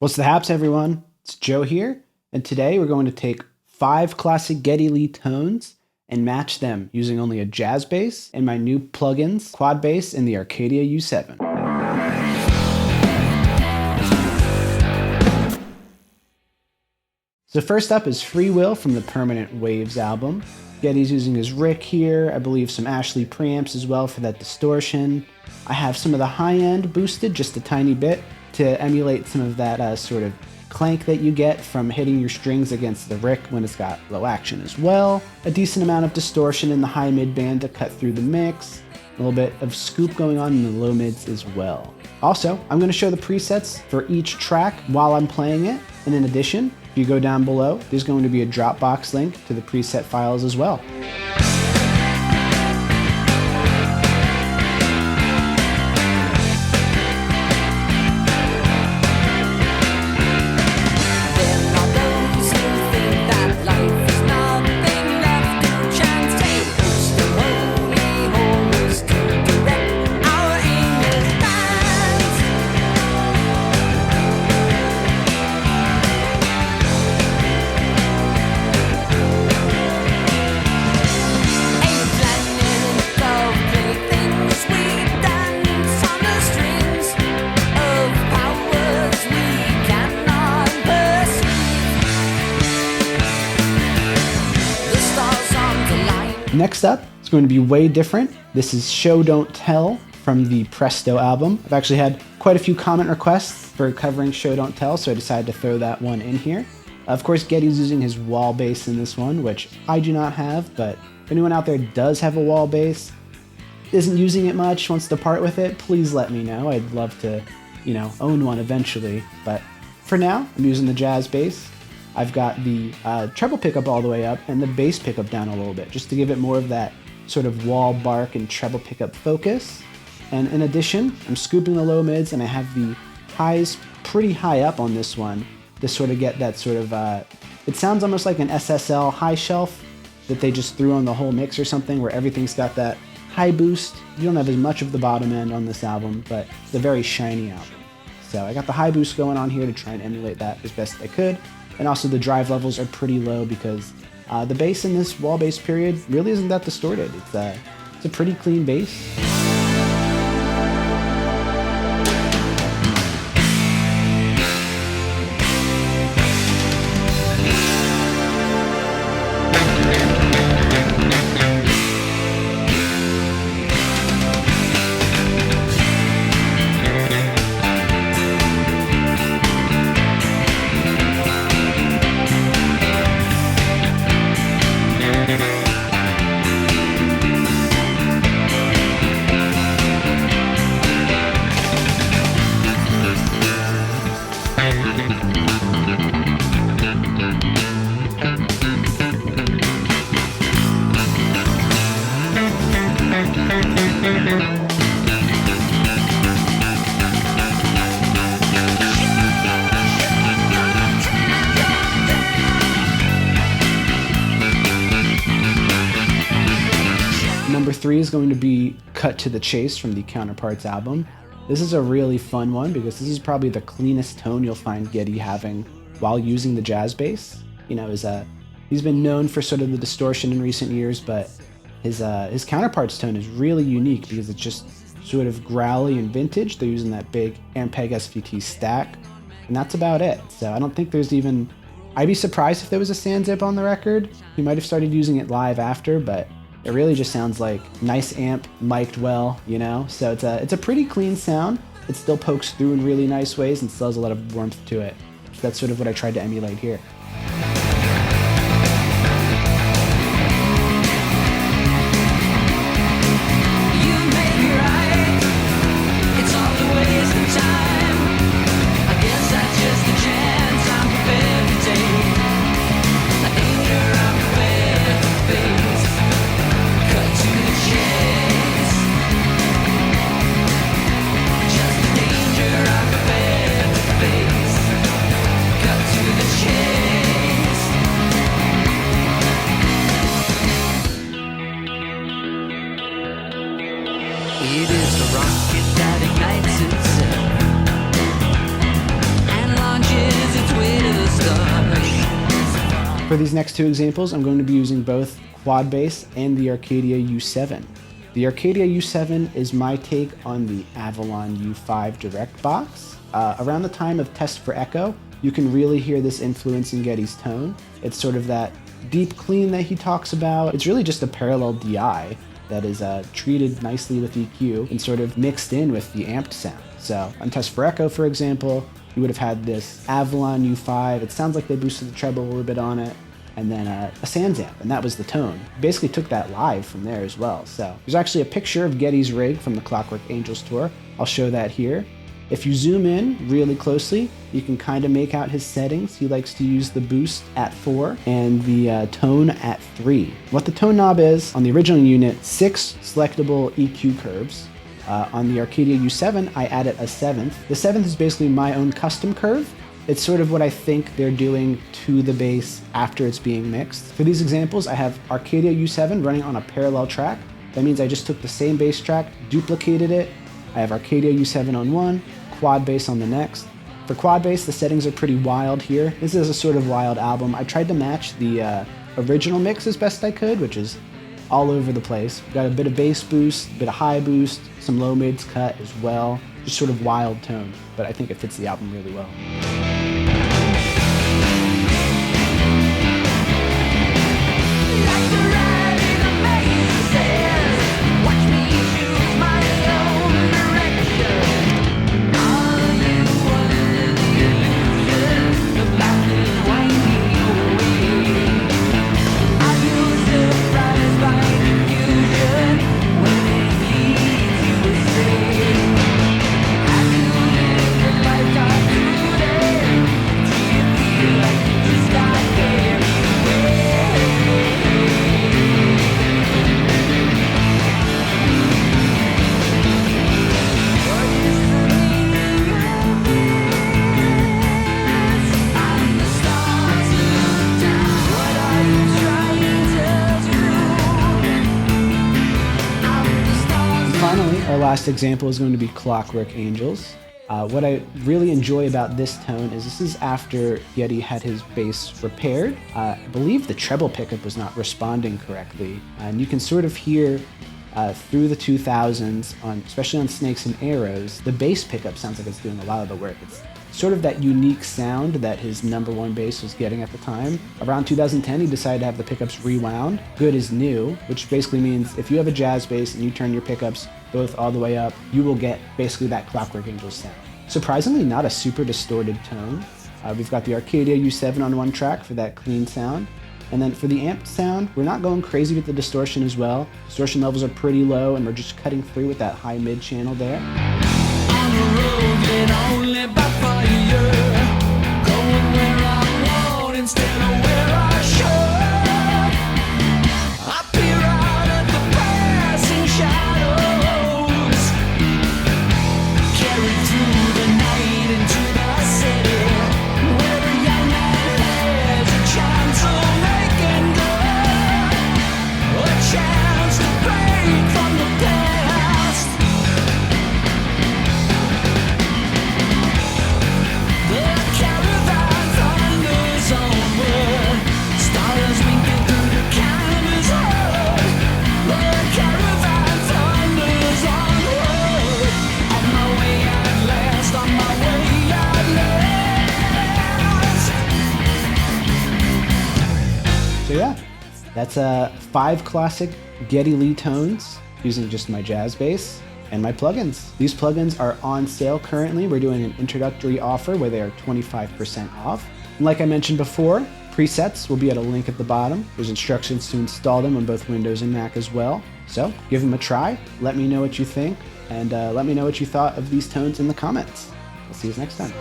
What's the haps, everyone? It's Joe here, and today we're going to take 5 classic Geddy Lee tones and match them using only a jazz bass and my new plugins, QuadBass and the Arcadia U7. So first up is Free Will from the Permanent Waves album. Geddy's using his Rick here, I believe some Ashley preamps as well for that distortion. I have some of the high end boosted just a tiny bit to emulate some of that sort of clank that you get from hitting your strings against the Rick when it's got low action as well. A decent amount of distortion in the high mid band to cut through the mix. A little bit of scoop going on in the low mids as well. Also, I'm going to show the presets for each track while I'm playing it, and in addition, if you go down below, there's going to be a Dropbox link to the preset files as well. Next up, it's going to be way different. This is Show Don't Tell from the Presto album. I've actually had quite a few comment requests for covering Show Don't Tell, so I decided to throw that one in here. Of course, Geddy's using his wall bass in this one, which I do not have, but if anyone out there does have a wall bass, isn't using it much, wants to part with it, please let me know. I'd love to, own one eventually. But for now, I'm using the jazz bass. I've got the treble pickup all the way up and the bass pickup down a little bit, just to give it more of that sort of wall bark and treble pickup focus. And in addition, I'm scooping the low mids and I have the highs pretty high up on this one to sort of get that sort of, it sounds almost like an SSL high shelf that they just threw on the whole mix or something, where everything's got that high boost. You don't have as much of the bottom end on this album, but it's a very shiny album. So I got the high boost going on here to try and emulate that as best I could. And also the drive levels are pretty low because the bass in this wall bass period really isn't that distorted. It's a pretty clean bass. Number 3 is going to be Cut to the Chase from the Counterparts album. This is a really fun one because this is probably the cleanest tone you'll find Geddy having while using the jazz bass. He's been known for sort of the distortion in recent years, but his Counterparts tone is really unique because it's just sort of growly and vintage. They're using that big Ampeg SVT stack, and that's about it. So I don't think there's even, I'd be surprised if there was a sand zip on the record. He might have started using it live after, but it really just sounds like nice amp, mic'd well, So it's a pretty clean sound. It still pokes through in really nice ways and still has a lot of warmth to it. So that's sort of what I tried to emulate here. Cut to the chase. For these next two examples, I'm going to be using both QuadBass and the Arcadia U7. The Arcadia U7 is my take on the Avalon U5 direct box. Around the time of Test for Echo, you can really hear this influence in Geddy's tone. It's sort of that deep clean that he talks about. It's really just a parallel DI that is treated nicely with EQ and sort of mixed in with the amped sound. So on Test for Echo, for example, you would have had this Avalon U5. It sounds like they boosted the treble a little bit on it, and then a Sans amp, and that was the tone. Basically took that live from there as well. So there's actually a picture of Geddy's rig from the Clockwork Angels tour. I'll show that here. If you zoom in really closely, you can kind of make out his settings. He likes to use the boost at 4 and the tone at 3. What the tone knob is, on the original unit, 6 selectable EQ curves. On the Arcadia U7, I added a 7th. The 7th is basically my own custom curve. It's sort of what I think they're doing to the bass after it's being mixed. For these examples, I have Arcadia U7 running on a parallel track. That means I just took the same bass track, duplicated it. I have Arcadia U7 on one, QuadBass on the next. For QuadBass, the settings are pretty wild here. This is a sort of wild album. I tried to match the original mix as best I could, which is all over the place. Got a bit of bass boost, a bit of high boost, some low mids cut as well. Just sort of wild tone, but I think it fits the album really well. Finally, our last example is going to be Clockwork Angels. What I really enjoy about this tone is this is after Geddy had his bass repaired. I believe the treble pickup was not responding correctly, and you can sort of hear through the 2000s, especially on Snakes and Arrows, the bass pickup sounds like it's doing a lot of the work. It's sort of that unique sound that his #1 bass was getting at the time. Around 2010, he decided to have the pickups rewound. Good is new, which basically means if you have a jazz bass and you turn your pickups both all the way up, you will get basically that Clockwork Angels sound. Surprisingly, not a super distorted tone. We've got the Arcadia U7 on one track for that clean sound. And then for the amped sound, we're not going crazy with the distortion as well. Distortion levels are pretty low, and we're just cutting through with that high mid channel there. On the road, and only by fire, going where I want instead of where I should. I peer out at the passing shadows, carried through the night into the city, where a young man has a chance of making good, a chance to break from the past. So yeah, that's 5 classic Geddy Lee tones using just my jazz bass and my plugins. These plugins are on sale currently. We're doing an introductory offer where they are 25% off. And like I mentioned before, presets will be at a link at the bottom. There's instructions to install them on both Windows and Mac as well. So give them a try. Let me know what you think, and let me know what you thought of these tones in the comments. I'll see you next time.